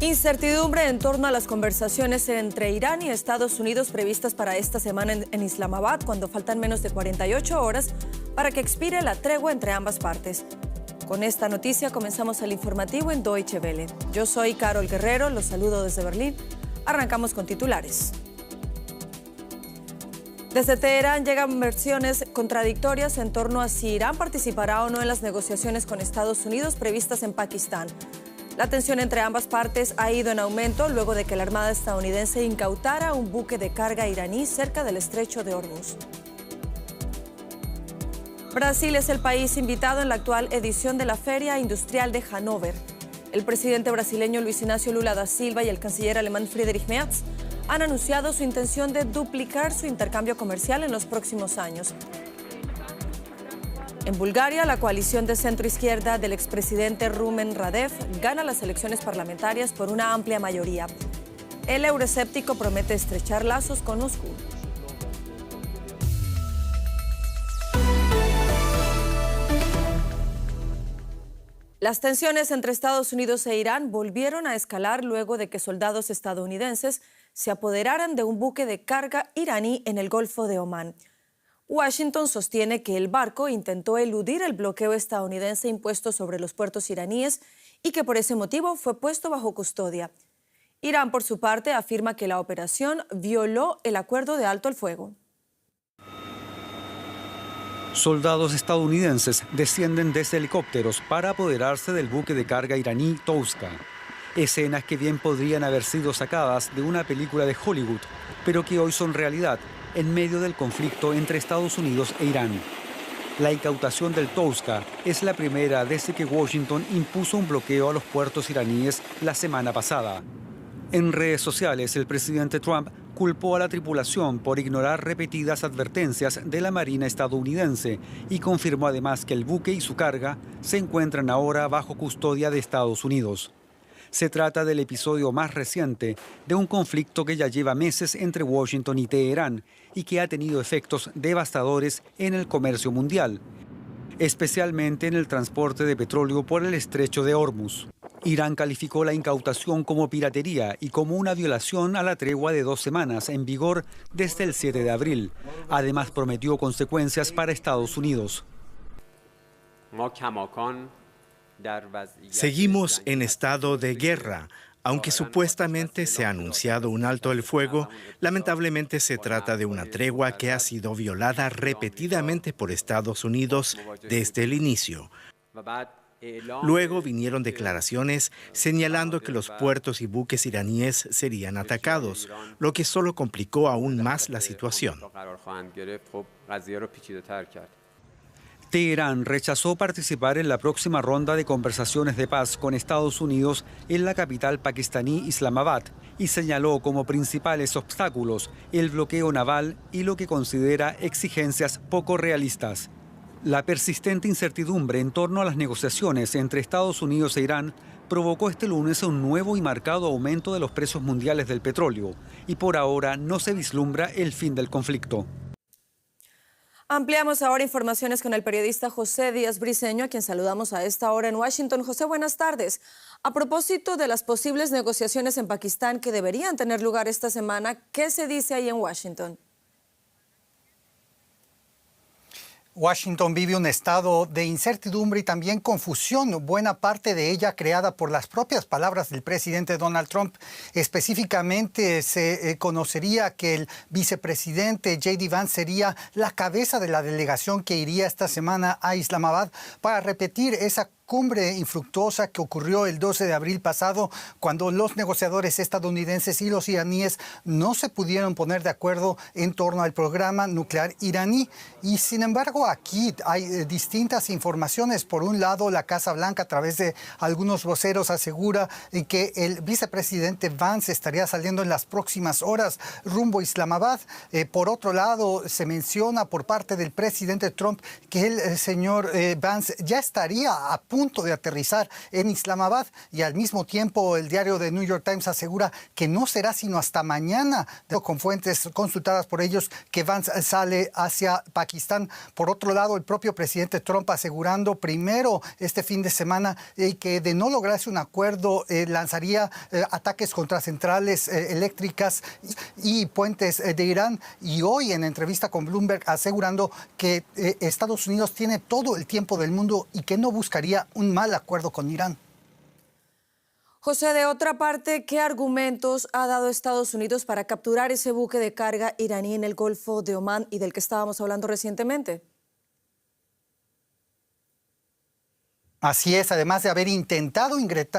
Incertidumbre en torno a las conversaciones entre Irán y Estados Unidos previstas para esta semana en Islamabad, cuando faltan menos de 48 horas para que expire la tregua entre ambas partes. Con esta noticia comenzamos el informativo en Deutsche Welle. Yo soy Carol Guerrero, los saludo desde Berlín. Arrancamos con titulares. Desde Teherán llegan versiones contradictorias en torno a si Irán participará o no en las negociaciones con Estados Unidos previstas en Pakistán. La tensión entre ambas partes ha ido en aumento luego de que la Armada estadounidense incautara un buque de carga iraní cerca del estrecho de Hormuz. Brasil es el país invitado en la actual edición de la Feria Industrial de Hannover. El presidente brasileño Luis Inácio Lula da Silva y el canciller alemán Friedrich Merz han anunciado su intención de duplicar su intercambio comercial en los próximos años. En Bulgaria, la coalición de centro-izquierda del expresidente Rumen Radev gana las elecciones parlamentarias por una amplia mayoría. El euroescéptico promete estrechar lazos con Moscú. Las tensiones entre Estados Unidos e Irán volvieron a escalar luego de que soldados estadounidenses se apoderaran de un buque de carga iraní en el Golfo de Omán. Washington sostiene que el barco intentó eludir el bloqueo estadounidense impuesto sobre los puertos iraníes y que por ese motivo fue puesto bajo custodia. Irán, por su parte, afirma que la operación violó el acuerdo de alto el fuego. Soldados estadounidenses descienden desde helicópteros para apoderarse del buque de carga iraní Touska. Escenas que bien podrían haber sido sacadas de una película de Hollywood, pero que hoy son realidad en medio del conflicto entre Estados Unidos e Irán. La incautación del Touska es la primera desde que Washington impuso un bloqueo a los puertos iraníes la semana pasada. En redes sociales, el presidente Trump culpó a la tripulación por ignorar repetidas advertencias de la Marina estadounidense y confirmó además que el buque y su carga se encuentran ahora bajo custodia de Estados Unidos. Se trata del episodio más reciente de un conflicto que ya lleva meses entre Washington y Teherán y que ha tenido efectos devastadores en el comercio mundial, especialmente en el transporte de petróleo por el estrecho de Hormuz. Irán calificó la incautación como piratería y como una violación a la tregua de 2 semanas en vigor desde el 7 de abril. Además, prometió consecuencias para Estados Unidos. Seguimos en estado de guerra. Aunque supuestamente se ha anunciado un alto el fuego, lamentablemente se trata de una tregua que ha sido violada repetidamente por Estados Unidos desde el inicio. Luego vinieron declaraciones señalando que los puertos y buques iraníes serían atacados, lo que solo complicó aún más la situación. Teherán rechazó participar en la próxima ronda de conversaciones de paz con Estados Unidos en la capital pakistaní Islamabad y señaló como principales obstáculos el bloqueo naval y lo que considera exigencias poco realistas. La persistente incertidumbre en torno a las negociaciones entre Estados Unidos e Irán provocó este lunes un nuevo y marcado aumento de los precios mundiales del petróleo y por ahora no se vislumbra el fin del conflicto. Ampliamos ahora informaciones con el periodista José Díaz Briceño, a quien saludamos a esta hora en Washington. José, buenas tardes. A propósito de las posibles negociaciones en Pakistán que deberían tener lugar esta semana, ¿qué se dice ahí en Washington? Washington vive un estado de incertidumbre y también confusión, buena parte de ella creada por las propias palabras del presidente Donald Trump. Específicamente se conocería que el vicepresidente J.D. Vance sería la cabeza de la delegación que iría esta semana a Islamabad para repetir esa cumbre infructuosa que ocurrió el 12 de abril pasado, cuando los negociadores estadounidenses y los iraníes no se pudieron poner de acuerdo en torno al programa nuclear iraní. Y sin embargo, aquí hay distintas informaciones. Por un lado, la Casa Blanca, a través de algunos voceros, asegura que el vicepresidente Vance estaría saliendo en las próximas horas rumbo a Islamabad. Por otro lado, se menciona por parte del presidente Trump que el señor Vance ya estaría a punto de aterrizar en Islamabad, y al mismo tiempo el diario The New York Times asegura que no será sino hasta mañana, con fuentes consultadas por ellos, que Vance sale hacia Pakistán. Por otro lado, el propio presidente Trump asegurando primero este fin de semana que de no lograrse un acuerdo lanzaría ataques contra centrales eléctricas y puentes de Irán, y hoy en entrevista con Bloomberg asegurando que Estados Unidos tiene todo el tiempo del mundo y que no buscaría un mal acuerdo con Irán. José, de otra parte, ¿qué argumentos ha dado Estados Unidos para capturar ese buque de carga iraní en el Golfo de Omán y del que estábamos hablando recientemente? Así es, además de haber intentado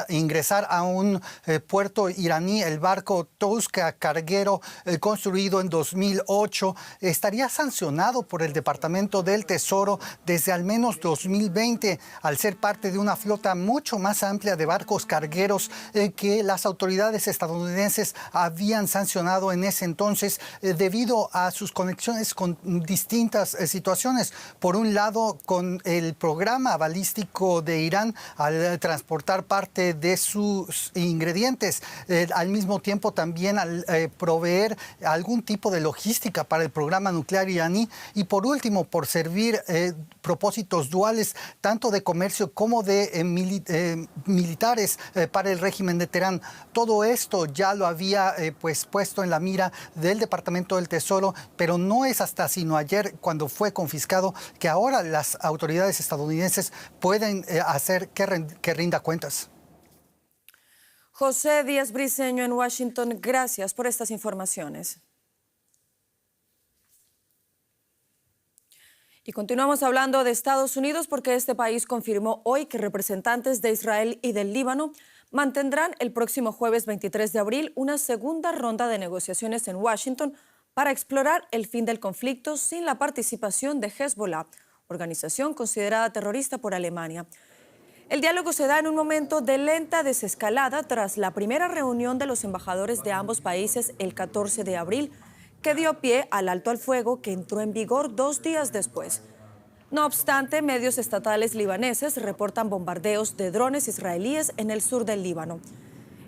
ingresar a un puerto iraní, el barco Towska carguero construido en 2008 estaría sancionado por el Departamento del Tesoro desde al menos 2020, al ser parte de una flota mucho más amplia de barcos cargueros que las autoridades estadounidenses habían sancionado en ese entonces debido a sus conexiones con distintas situaciones. Por un lado, con el programa balístico de Irán al transportar parte de sus ingredientes, al mismo tiempo también al proveer algún tipo de logística para el programa nuclear iraní, y por último por servir propósitos duales tanto de comercio como de militares para el régimen de Teherán. Todo esto ya lo había puesto en la mira del Departamento del Tesoro, pero no es hasta sino ayer, cuando fue confiscado, que ahora las autoridades estadounidenses pueden hacer que rinda cuentas. José Díaz Briceño en Washington, gracias por estas informaciones. Y continuamos hablando de Estados Unidos porque este país confirmó hoy que representantes de Israel y del Líbano mantendrán el próximo jueves 23 de abril una segunda ronda de negociaciones en Washington para explorar el fin del conflicto sin la participación de Hezbollah, organización considerada terrorista por Alemania. El diálogo se da en un momento de lenta desescalada tras la primera reunión de los embajadores de ambos países el 14 de abril, que dio pie al alto al fuego que entró en vigor 2 días después. No obstante, medios estatales libaneses reportan bombardeos de drones israelíes en el sur del Líbano.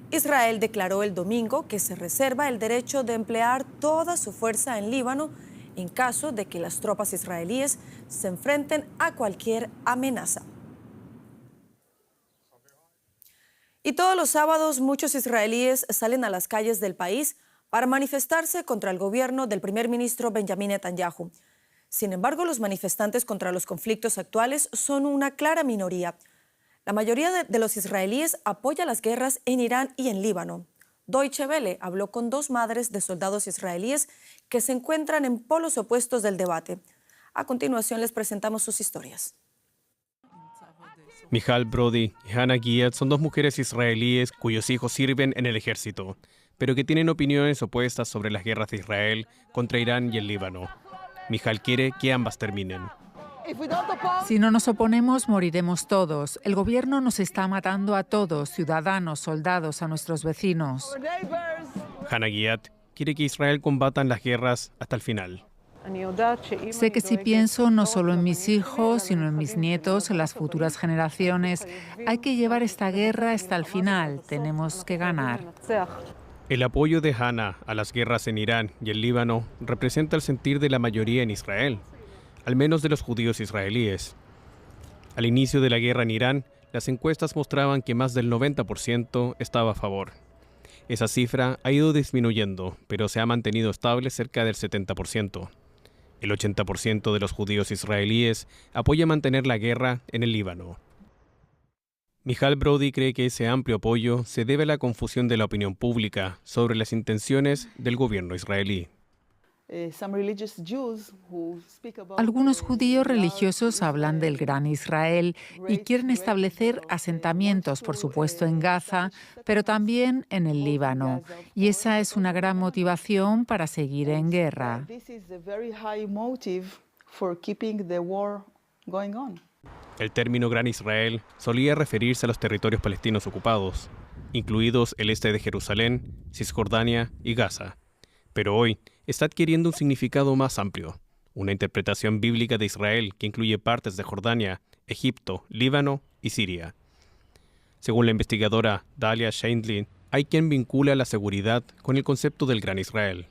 Israel declaró el domingo que se reserva el derecho de emplear toda su fuerza en Líbano en caso de que las tropas israelíes se enfrenten a cualquier amenaza. Y todos los sábados muchos israelíes salen a las calles del país para manifestarse contra el gobierno del primer ministro Benjamin Netanyahu. Sin embargo, los manifestantes contra los conflictos actuales son una clara minoría. La mayoría de los israelíes apoya las guerras en Irán y en Líbano. Deutsche Welle habló con 2 madres de soldados israelíes que se encuentran en polos opuestos del debate. A continuación les presentamos sus historias. Michal Brody y Hannah Giat son 2 mujeres israelíes cuyos hijos sirven en el ejército, pero que tienen opiniones opuestas sobre las guerras de Israel contra Irán y el Líbano. Michal quiere que ambas terminen. Si no nos oponemos, moriremos todos. El gobierno nos está matando a todos, ciudadanos, soldados, a nuestros vecinos. Hannah Giat quiere que Israel combata las guerras hasta el final. Sé que si pienso no solo en mis hijos, sino en mis nietos, en las futuras generaciones, hay que llevar esta guerra hasta el final. Tenemos que ganar. El apoyo de Hannah a las guerras en Irán y el Líbano representa el sentir de la mayoría en Israel, al menos de los judíos israelíes. Al inicio de la guerra en Irán, las encuestas mostraban que más del 90% estaba a favor. Esa cifra ha ido disminuyendo, pero se ha mantenido estable cerca del 70%. El 80% de los judíos israelíes apoya mantener la guerra en el Líbano. Michal Brody cree que ese amplio apoyo se debe a la confusión de la opinión pública sobre las intenciones del gobierno israelí. Algunos judíos religiosos hablan del Gran Israel y quieren establecer asentamientos, por supuesto, en Gaza, pero también en el Líbano. Y esa es una gran motivación para seguir en guerra. El término Gran Israel solía referirse a los territorios palestinos ocupados, incluidos el este de Jerusalén, Cisjordania y Gaza. Pero hoy está adquiriendo un significado más amplio, una interpretación bíblica de Israel que incluye partes de Jordania, Egipto, Líbano y Siria. Según la investigadora Dalia Scheindlin, hay quien vincula la seguridad con el concepto del Gran Israel.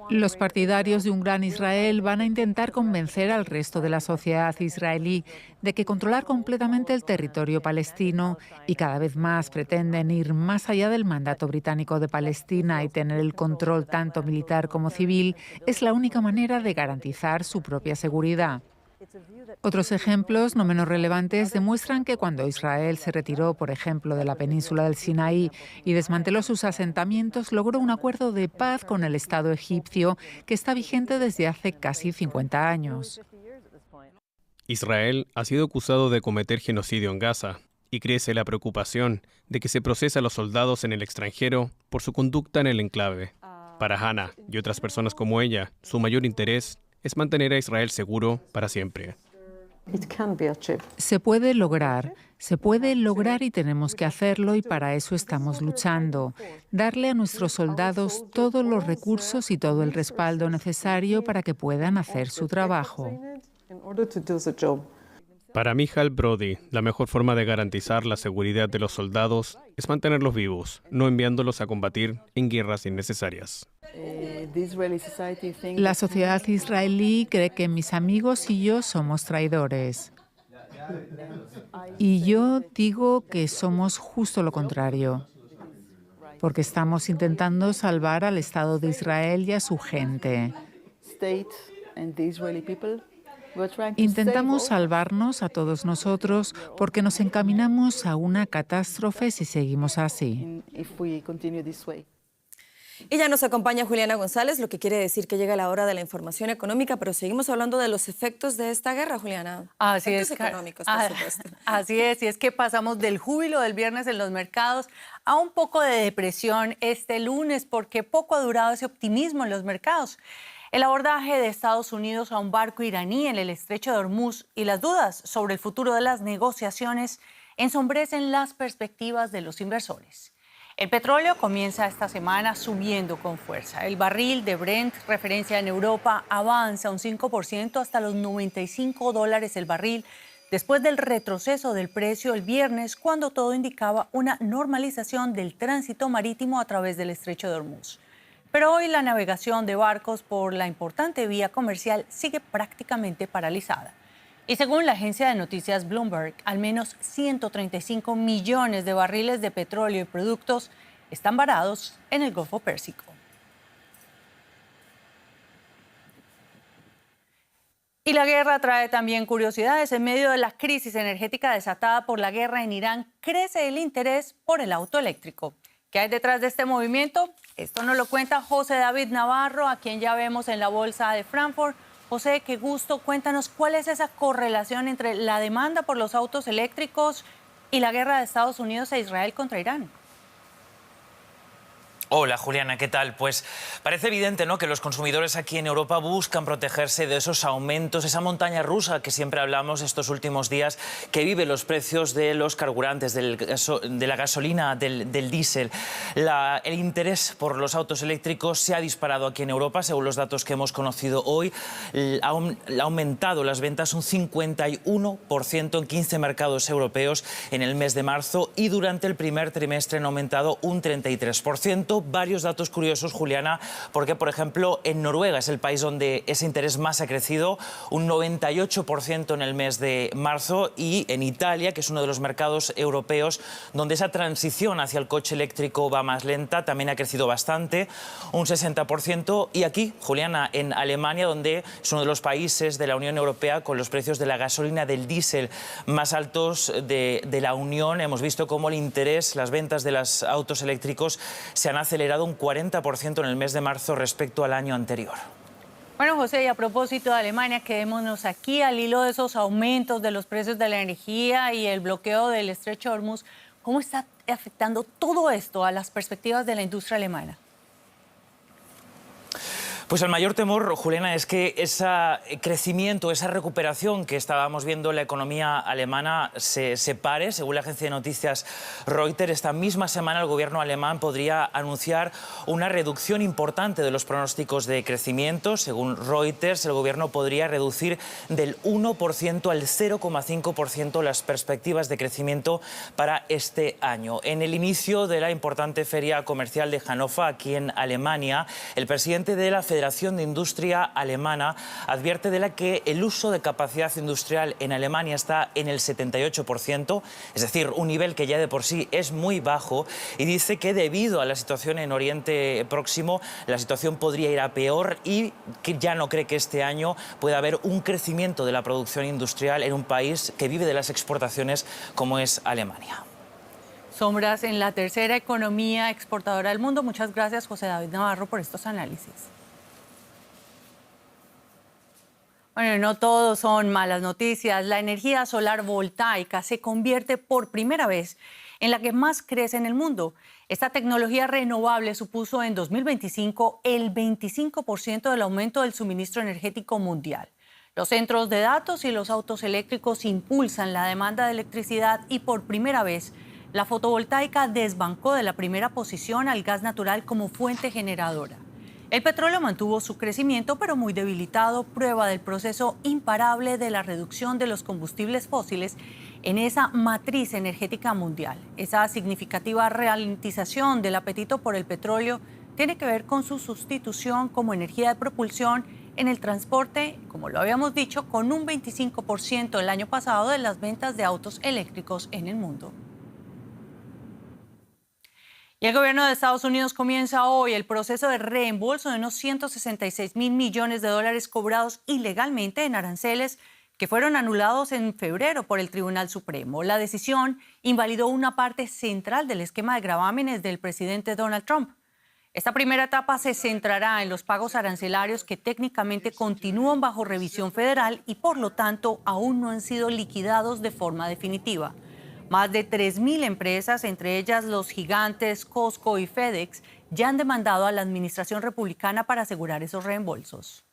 Los partidarios de un Gran Israel van a intentar convencer al resto de la sociedad israelí de que controlar completamente el territorio palestino, y cada vez más pretenden ir más allá del mandato británico de Palestina y tener el control tanto militar como civil, es la única manera de garantizar su propia seguridad. Otros ejemplos, no menos relevantes, demuestran que cuando Israel se retiró, por ejemplo, de la península del Sinaí y desmanteló sus asentamientos, logró un acuerdo de paz con el Estado egipcio que está vigente desde hace casi 50 años. Israel ha sido acusado de cometer genocidio en Gaza y crece la preocupación de que se procese a los soldados en el extranjero por su conducta en el enclave. Para Hannah y otras personas como ella, su mayor interés es mantener a Israel seguro para siempre. Se puede lograr y tenemos que hacerlo, y para eso estamos luchando. Darle a nuestros soldados todos los recursos y todo el respaldo necesario para que puedan hacer su trabajo. Para Michal Brody, la mejor forma de garantizar la seguridad de los soldados es mantenerlos vivos, no enviándolos a combatir en guerras innecesarias. La sociedad israelí cree que mis amigos y yo somos traidores. Y yo digo que somos justo lo contrario, porque estamos intentando salvar al Estado de Israel y a su gente. Intentamos salvarnos a todos nosotros porque nos encaminamos a una catástrofe si seguimos así. Y ya nos acompaña Juliana González, lo que quiere decir que llega la hora de la información económica, pero seguimos hablando de los efectos de esta guerra, Juliana. Así efectos es, económicos, por supuesto. Así es, y es que pasamos del júbilo del viernes en los mercados a un poco de depresión este lunes, porque poco ha durado ese optimismo en los mercados. El abordaje de Estados Unidos a un barco iraní en el estrecho de Hormuz y las dudas sobre el futuro de las negociaciones ensombrecen las perspectivas de los inversores. El petróleo comienza esta semana subiendo con fuerza. El barril de Brent, referencia en Europa, avanza un 5% hasta los $95 el barril, después del retroceso del precio el viernes, cuando todo indicaba una normalización del tránsito marítimo a través del estrecho de Hormuz. Pero hoy la navegación de barcos por la importante vía comercial sigue prácticamente paralizada. Y según la agencia de noticias Bloomberg, al menos 135 millones de barriles de petróleo y productos están varados en el Golfo Pérsico. Y la guerra trae también curiosidades. En medio de la crisis energética desatada por la guerra en Irán, crece el interés por el auto eléctrico. ¿Qué hay detrás de este movimiento? Esto nos lo cuenta José David Navarro, a quien ya vemos en la bolsa de Frankfurt. José, qué gusto. Cuéntanos cuál es esa correlación entre la demanda por los autos eléctricos y la guerra de Estados Unidos e Israel contra Irán. Hola Juliana, ¿qué tal? Pues parece evidente, ¿no?, que los consumidores aquí en Europa buscan protegerse de esos aumentos, esa montaña rusa que siempre hablamos estos últimos días, que vive los precios de los carburantes, de la gasolina, del diésel. El interés por los autos eléctricos se ha disparado aquí en Europa, según los datos que hemos conocido hoy. Ha aumentado las ventas un 51% en 15 mercados europeos en el mes de marzo, y durante el primer trimestre han aumentado un 33%. Varios datos curiosos, Juliana, porque, por ejemplo, en Noruega es el país donde ese interés más ha crecido, un 98% en el mes de marzo, y en Italia, que es uno de los mercados europeos donde esa transición hacia el coche eléctrico va más lenta, también ha crecido bastante, un 60%. Y aquí, Juliana, en Alemania, donde es uno de los países de la Unión Europea con los precios de la gasolina, del diésel más altos de la Unión, hemos visto cómo el interés, las ventas de los autos eléctricos se han acelerado un 40% en el mes de marzo respecto al año anterior. Bueno, José, y a propósito de Alemania, quedémonos aquí al hilo de esos aumentos de los precios de la energía y el bloqueo del estrecho de Hormuz. ¿Cómo está afectando todo esto a las perspectivas de la industria alemana? Pues el mayor temor, Juliana, es que ese crecimiento, esa recuperación que estábamos viendo en la economía alemana se pare. Según la agencia de noticias Reuters, esta misma semana el gobierno alemán podría anunciar una reducción importante de los pronósticos de crecimiento. Según Reuters, el gobierno podría reducir del 1% al 0,5% las perspectivas de crecimiento para este año. En el inicio de la importante feria comercial de Hannover, aquí en Alemania, el presidente de la Federación de Industria Alemana advierte de la que el uso de capacidad industrial en Alemania está en el 78%, es decir, un nivel que ya de por sí es muy bajo, y dice que debido a la situación en Oriente Próximo, la situación podría ir a peor y que ya no cree que este año pueda haber un crecimiento de la producción industrial en un país que vive de las exportaciones como es Alemania. Sombras en la tercera economía exportadora del mundo. Muchas gracias, José David Navarro, por estos análisis. Bueno, no todo son malas noticias. La energía solar voltaica se convierte por primera vez en la que más crece en el mundo. Esta tecnología renovable supuso en 2025 el 25% del aumento del suministro energético mundial. Los centros de datos y los autos eléctricos impulsan la demanda de electricidad y por primera vez la fotovoltaica desbancó de la primera posición al gas natural como fuente generadora. El petróleo mantuvo su crecimiento, pero muy debilitado, prueba del proceso imparable de la reducción de los combustibles fósiles en esa matriz energética mundial. Esa significativa ralentización del apetito por el petróleo tiene que ver con su sustitución como energía de propulsión en el transporte, como lo habíamos dicho, con un 25% el año pasado de las ventas de autos eléctricos en el mundo. Y el gobierno de Estados Unidos comienza hoy el proceso de reembolso de unos 166.000 millones de dólares cobrados ilegalmente en aranceles que fueron anulados en febrero por el Tribunal Supremo. La decisión invalidó una parte central del esquema de gravámenes del presidente Donald Trump. Esta primera etapa se centrará en los pagos arancelarios que técnicamente continúan bajo revisión federal y por lo tanto aún no han sido liquidados de forma definitiva. Más de 3.000 empresas, entre ellas los gigantes Costco y FedEx, ya han demandado a la administración republicana para asegurar esos reembolsos.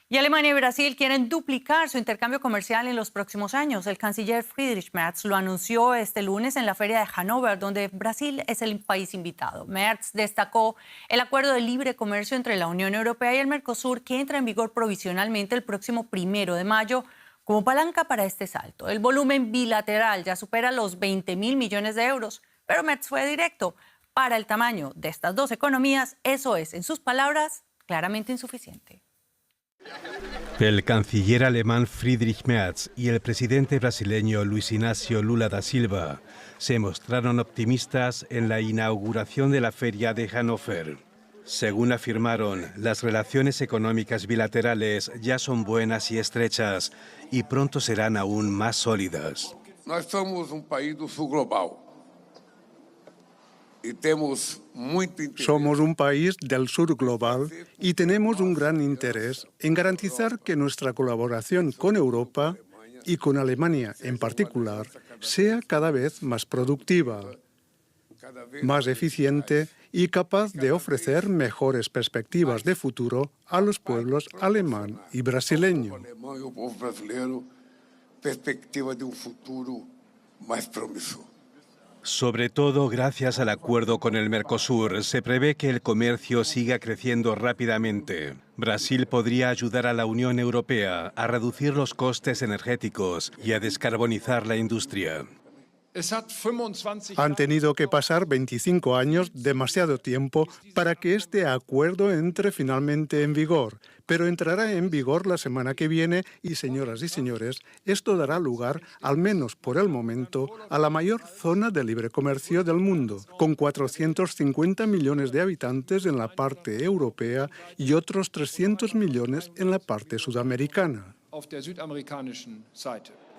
Y Alemania y Brasil quieren duplicar su intercambio comercial en los próximos años. El canciller Friedrich Merz lo anunció este lunes en la feria de Hannover, donde Brasil es el país invitado. Merz destacó el acuerdo de libre comercio entre la Unión Europea y el Mercosur, que entra en vigor provisionalmente el próximo 1 de mayo, como palanca para este salto. El volumen bilateral ya supera los 20.000 millones de euros, pero Merz fue directo. Para el tamaño de estas dos economías, eso es, en sus palabras, claramente insuficiente. El canciller alemán Friedrich Merz y el presidente brasileño Luis Inácio Lula da Silva se mostraron optimistas en la inauguración de la feria de Hannover. Según afirmaron, las relaciones económicas bilaterales ya son buenas y estrechas y pronto serán aún más sólidas. Nós somos país do sul global y tenemos Somos un país del sur global y tenemos un gran interés en garantizar que nuestra colaboración con Europa y con Alemania en particular sea cada vez más productiva, más eficiente y capaz de ofrecer mejores perspectivas de futuro a los pueblos alemán y brasileño. Perspectiva de un futuro más promisor. Sobre todo gracias al acuerdo con el Mercosur, se prevé que el comercio siga creciendo rápidamente. Brasil podría ayudar a la Unión Europea a reducir los costes energéticos y a descarbonizar la industria. Han tenido que pasar 25 años, demasiado tiempo, para que este acuerdo entre finalmente en vigor. Pero entrará en vigor la semana que viene y, señoras y señores, esto dará lugar, al menos por el momento, a la mayor zona de libre comercio del mundo, con 450 millones de habitantes en la parte europea y otros 300 millones en la parte sudamericana.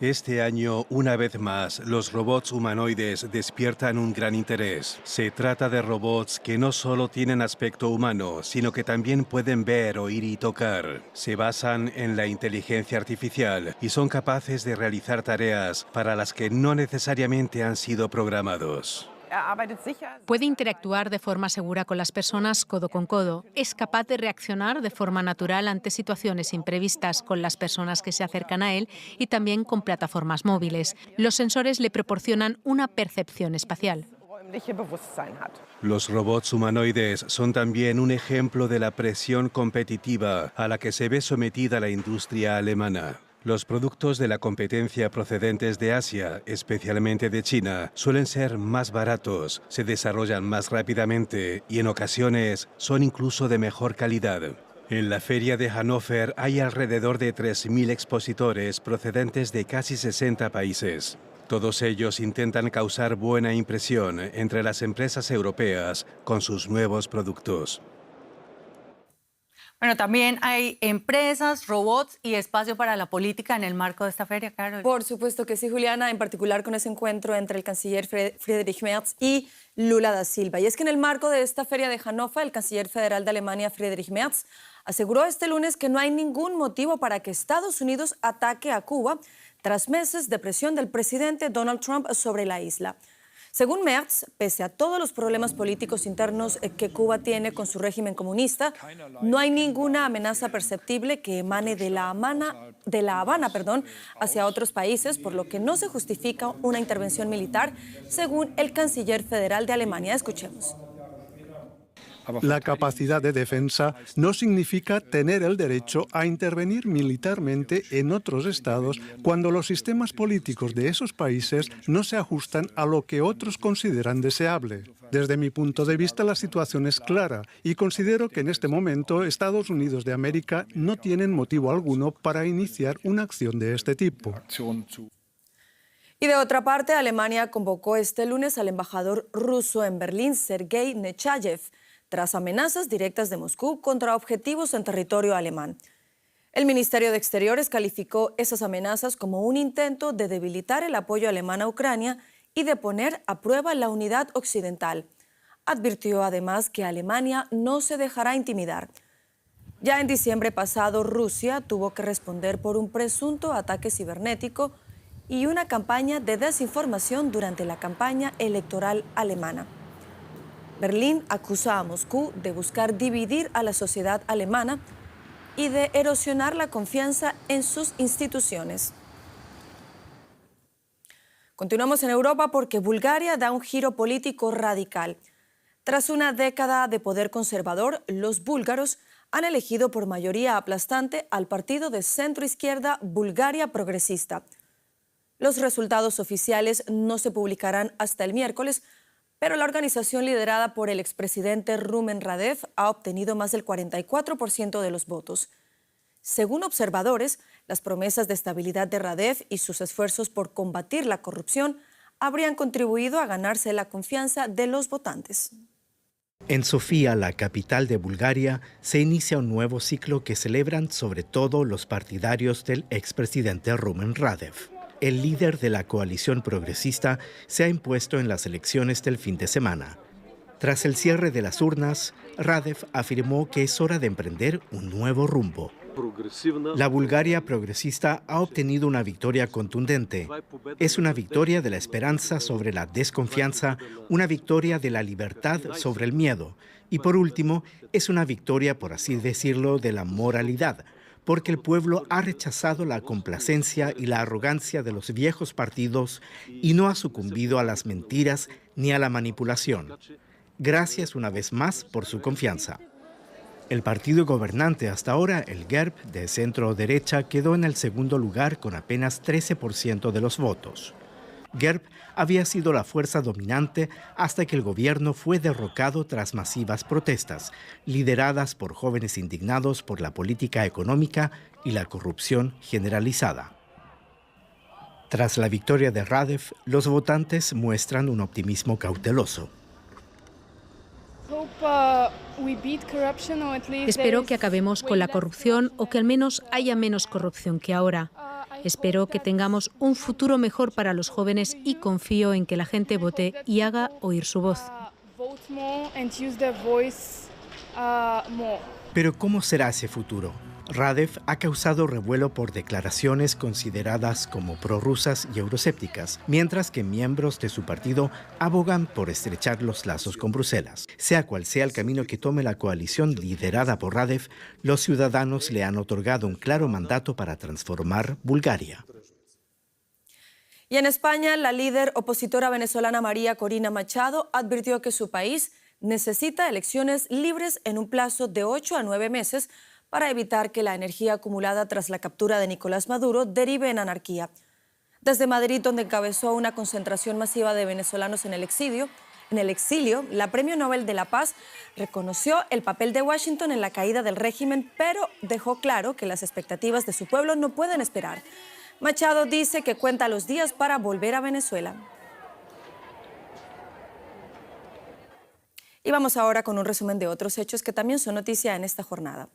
Este año, una vez más, los robots humanoides despiertan un gran interés. Se trata de robots que no solo tienen aspecto humano, sino que también pueden ver, oír y tocar. Se basan en la inteligencia artificial y son capaces de realizar tareas para las que no necesariamente han sido programados. Puede interactuar de forma segura con las personas codo con codo. Es capaz de reaccionar de forma natural ante situaciones imprevistas con las personas que se acercan a él y también con plataformas móviles. Los sensores le proporcionan una percepción espacial. Los robots humanoides son también un ejemplo de la presión competitiva a la que se ve sometida la industria alemana. Los productos de la competencia procedentes de Asia, especialmente de China, suelen ser más baratos, se desarrollan más rápidamente y en ocasiones son incluso de mejor calidad. En la feria de Hannover hay alrededor de 3.000 expositores procedentes de casi 60 países. Todos ellos intentan causar buena impresión entre las empresas europeas con sus nuevos productos. Bueno, también hay empresas, robots y espacio para la política en el marco de esta feria, Carol. Por supuesto que sí, Juliana, en particular con ese encuentro entre el canciller Friedrich Merz y Lula da Silva. Y es que en el marco de esta feria de Hannover, el canciller federal de Alemania, Friedrich Merz, aseguró este lunes que no hay ningún motivo para que Estados Unidos ataque a Cuba tras meses de presión del presidente Donald Trump sobre la isla. Según Merz, pese a todos los problemas políticos internos que Cuba tiene con su régimen comunista, no hay ninguna amenaza perceptible que emane de La Habana, hacia otros países, por lo que no se justifica una intervención militar, según el canciller federal de Alemania. Escuchemos. La capacidad de defensa no significa tener el derecho a intervenir militarmente en otros estados cuando los sistemas políticos de esos países no se ajustan a lo que otros consideran deseable. Desde mi punto de vista, la situación es clara y considero que en este momento Estados Unidos de América no tienen motivo alguno para iniciar una acción de este tipo. Y de otra parte, Alemania convocó este lunes al embajador ruso en Berlín, Sergei Nechayev, tras amenazas directas de Moscú contra objetivos en territorio alemán. El Ministerio de Exteriores calificó esas amenazas como un intento de debilitar el apoyo alemán a Ucrania y de poner a prueba la unidad occidental. Advirtió además que Alemania no se dejará intimidar. Ya en diciembre pasado, Rusia tuvo que responder por un presunto ataque cibernético y una campaña de desinformación durante la campaña electoral alemana. Berlín acusa a Moscú de buscar dividir a la sociedad alemana y de erosionar la confianza en sus instituciones. Continuamos en Europa porque Bulgaria da un giro político radical. Tras una década de poder conservador, los búlgaros han elegido por mayoría aplastante al partido de centro-izquierda Bulgaria Progresista. Los resultados oficiales no se publicarán hasta el miércoles, pero la organización liderada por el expresidente Rumen Radev ha obtenido más del 44% de los votos. Según observadores, las promesas de estabilidad de Radev y sus esfuerzos por combatir la corrupción habrían contribuido a ganarse la confianza de los votantes. En Sofía, la capital de Bulgaria, se inicia un nuevo ciclo que celebran sobre todo los partidarios del expresidente Rumen Radev. El líder de la coalición progresista se ha impuesto en las elecciones del fin de semana. Tras el cierre de las urnas, Radev afirmó que es hora de emprender un nuevo rumbo. La Bulgaria progresista ha obtenido una victoria contundente. Es una victoria de la esperanza sobre la desconfianza, una victoria de la libertad sobre el miedo y, por último, es una victoria, por así decirlo, de la moralidad, porque el pueblo ha rechazado la complacencia y la arrogancia de los viejos partidos y no ha sucumbido a las mentiras ni a la manipulación. Gracias una vez más por su confianza. El partido gobernante hasta ahora, el GERB, de centro-derecha, quedó en el segundo lugar con apenas 13% de los votos. GERB había sido la fuerza dominante hasta que el gobierno fue derrocado tras masivas protestas, lideradas por jóvenes indignados por la política económica y la corrupción generalizada. Tras la victoria de Radev, los votantes muestran un optimismo cauteloso. Espero que acabemos con la corrupción o que al menos haya menos corrupción que ahora. Espero que tengamos un futuro mejor para los jóvenes y confío en que la gente vote y haga oír su voz. Pero ¿cómo será ese futuro? Radev ha causado revuelo por declaraciones consideradas como prorrusas y euroscépticas, mientras que miembros de su partido abogan por estrechar los lazos con Bruselas. Sea cual sea el camino que tome la coalición liderada por Radev, los ciudadanos le han otorgado un claro mandato para transformar Bulgaria. Y en España, la líder opositora venezolana María Corina Machado advirtió que su país necesita elecciones libres en un plazo de 8 a 9 meses para evitar que la energía acumulada tras la captura de Nicolás Maduro derive en anarquía. Desde Madrid, donde encabezó una concentración masiva de venezolanos en el exilio, la Premio Nobel de la Paz reconoció el papel de Washington en la caída del régimen, pero dejó claro que las expectativas de su pueblo no pueden esperar. Machado dice que cuenta los días para volver a Venezuela. Y vamos ahora con un resumen de otros hechos que también son noticia en esta jornada.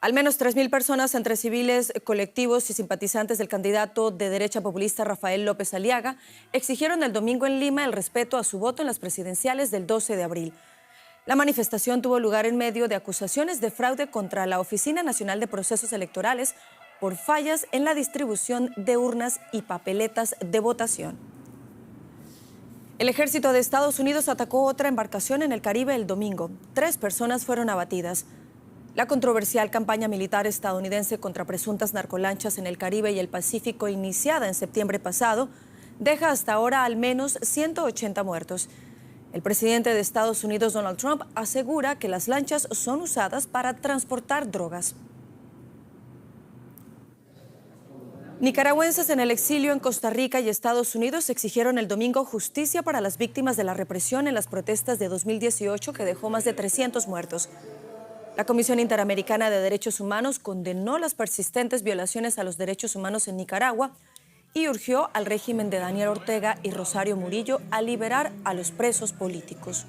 Al menos 3.000 personas, entre civiles, colectivos y simpatizantes del candidato de derecha populista Rafael López Aliaga, exigieron el domingo en Lima el respeto a su voto en las presidenciales del 12 de abril. La manifestación tuvo lugar en medio de acusaciones de fraude contra la Oficina Nacional de Procesos Electorales por fallas en la distribución de urnas y papeletas de votación. El ejército de Estados Unidos atacó otra embarcación en el Caribe el domingo. 3 personas fueron abatidas. La controversial campaña militar estadounidense contra presuntas narcolanchas en el Caribe y el Pacífico, iniciada en septiembre pasado, deja hasta ahora al menos 180 muertos. El presidente de Estados Unidos, Donald Trump, asegura que las lanchas son usadas para transportar drogas. Nicaragüenses en el exilio en Costa Rica y Estados Unidos exigieron el domingo justicia para las víctimas de la represión en las protestas de 2018 que dejó más de 300 muertos. La Comisión Interamericana de Derechos Humanos condenó las persistentes violaciones a los derechos humanos en Nicaragua y urgió al régimen de Daniel Ortega y Rosario Murillo a liberar a los presos políticos.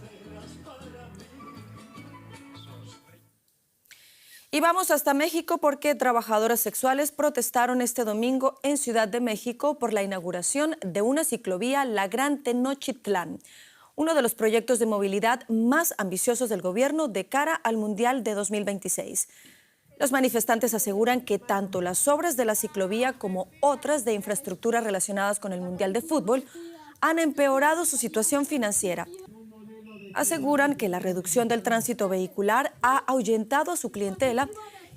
Y vamos hasta México porque trabajadoras sexuales protestaron este domingo en Ciudad de México por la inauguración de una ciclovía, la Gran Tenochtitlán, uno de los proyectos de movilidad más ambiciosos del gobierno de cara al Mundial de 2026. Los manifestantes aseguran que tanto las obras de la ciclovía como otras de infraestructura relacionadas con el Mundial de Fútbol han empeorado su situación financiera. Aseguran que la reducción del tránsito vehicular ha ahuyentado a su clientela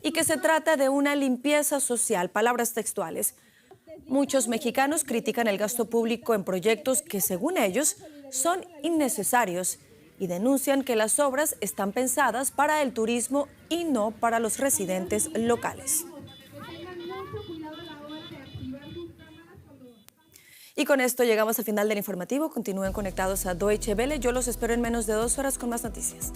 y que se trata de una limpieza social, palabras textuales. Muchos mexicanos critican el gasto público en proyectos que, según ellos, son innecesarios y denuncian que las obras están pensadas para el turismo y no para los residentes locales. Y con esto llegamos al final del informativo. Continúen conectados a Deutsche Welle. Yo los espero en menos de 2 horas con más noticias.